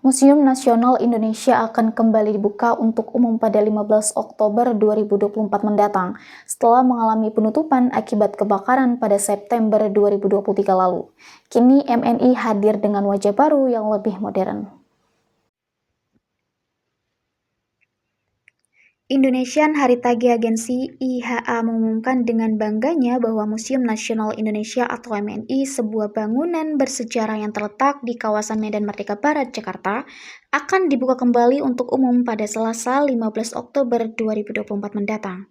Museum Nasional Indonesia akan kembali dibuka untuk umum pada 15 Oktober 2024 mendatang, setelah mengalami penutupan akibat kebakaran pada September 2023 lalu. Kini MNI hadir dengan wajah baru yang lebih modern. Indonesian Heritage Agency (IHA) mengumumkan dengan bangganya bahwa Museum Nasional Indonesia atau MNI, sebuah bangunan bersejarah yang terletak di kawasan Medan Merdeka Barat, Jakarta, akan dibuka kembali untuk umum pada Selasa 15 Oktober 2024 mendatang.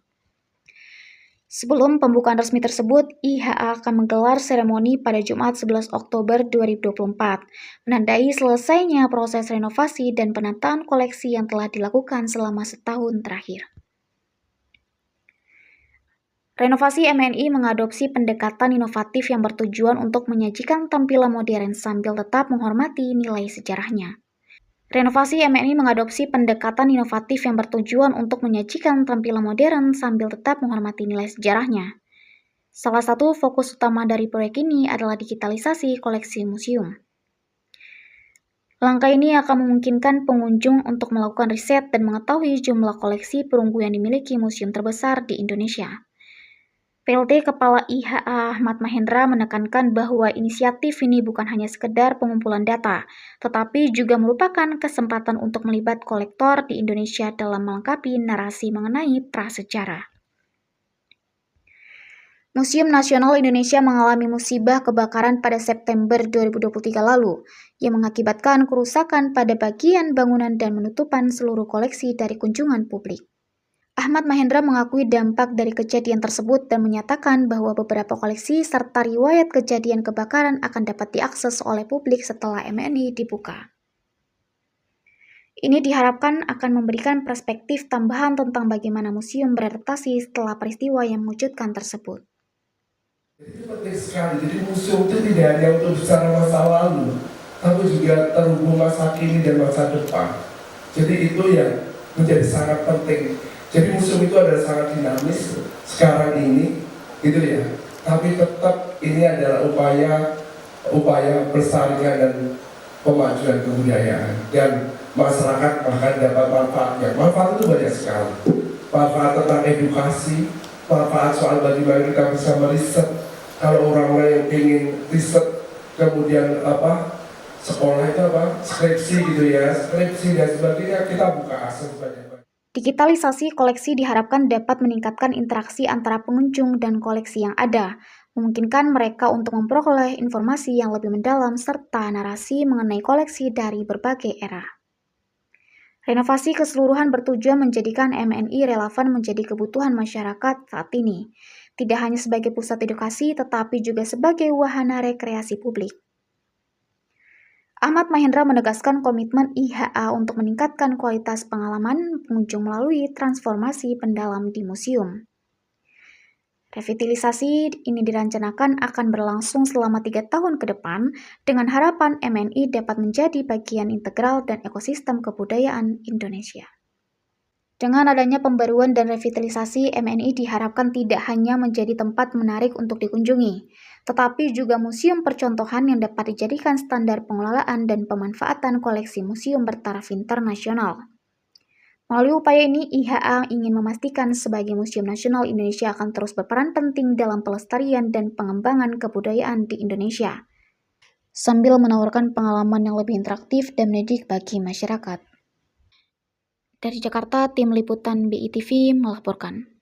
Sebelum pembukaan resmi tersebut, IHA akan menggelar seremoni pada Jumat 11 Oktober 2024, menandai selesainya proses renovasi dan penataan koleksi yang telah dilakukan selama setahun terakhir. Renovasi MNI mengadopsi pendekatan inovatif yang bertujuan untuk menyajikan tampilan modern sambil tetap menghormati nilai sejarahnya. Renovasi MNI mengadopsi pendekatan inovatif yang bertujuan untuk menyajikan tampilan modern sambil tetap menghormati nilai sejarahnya. Salah satu fokus utama dari proyek ini adalah digitalisasi koleksi museum. Langkah ini akan memungkinkan pengunjung untuk melakukan riset dan mengetahui jumlah koleksi perunggu yang dimiliki museum terbesar di Indonesia. PLT Kepala IHA Ahmad Mahendra menekankan bahwa inisiatif ini bukan hanya sekedar pengumpulan data, tetapi juga merupakan kesempatan untuk melibat kolektor di Indonesia dalam melengkapi narasi mengenai prasejarah. Museum Nasional Indonesia mengalami musibah kebakaran pada September 2023 lalu, yang mengakibatkan kerusakan pada bagian bangunan dan penutupan seluruh koleksi dari kunjungan publik. Ahmad Mahendra mengakui dampak dari kejadian tersebut dan menyatakan bahwa beberapa koleksi serta riwayat kejadian kebakaran akan dapat diakses oleh publik setelah MNI dibuka. Ini diharapkan akan memberikan perspektif tambahan tentang bagaimana museum beradaptasi setelah peristiwa yang mengejutkan tersebut. Itu penting sekali, jadi museum itu tidak hanya untuk bicara masa lalu, tapi juga terhubung masa kini dan masa depan. Jadi itu yang menjadi sangat penting. Jadi museum itu adalah sangat dinamis sekarang ini, gitu ya. Tapi tetap ini adalah upaya pelestarian dan pemajuan kebudayaan, dan masyarakat bahkan dapat manfaatnya. Manfaat itu banyak sekali. Manfaat tentang edukasi, manfaat soal bagaimana kita bisa meriset. Kalau orang lain ingin riset, kemudian sekolah itu skripsi gitu ya, skripsi dan sebagainya, kita buka akses banyak. Digitalisasi koleksi diharapkan dapat meningkatkan interaksi antara pengunjung dan koleksi yang ada, memungkinkan mereka untuk memperoleh informasi yang lebih mendalam serta narasi mengenai koleksi dari berbagai era. Renovasi keseluruhan bertujuan menjadikan MNI relevan menjadi kebutuhan masyarakat saat ini, tidak hanya sebagai pusat edukasi tetapi juga sebagai wahana rekreasi publik. Ahmad Mahendra menegaskan komitmen IHA untuk meningkatkan kualitas pengalaman pengunjung melalui transformasi pendalam di museum. Revitalisasi ini direncanakan akan berlangsung selama 3 tahun ke depan dengan harapan MNI dapat menjadi bagian integral dan ekosistem kebudayaan Indonesia. Dengan adanya pembaruan dan revitalisasi, MNI diharapkan tidak hanya menjadi tempat menarik untuk dikunjungi, tetapi juga museum percontohan yang dapat dijadikan standar pengelolaan dan pemanfaatan koleksi museum bertaraf internasional. Melalui upaya ini, IHA ingin memastikan sebagai Museum Nasional Indonesia akan terus berperan penting dalam pelestarian dan pengembangan kebudayaan di Indonesia, sambil menawarkan pengalaman yang lebih interaktif dan mendidik bagi masyarakat. Dari Jakarta, tim liputan BITV melaporkan.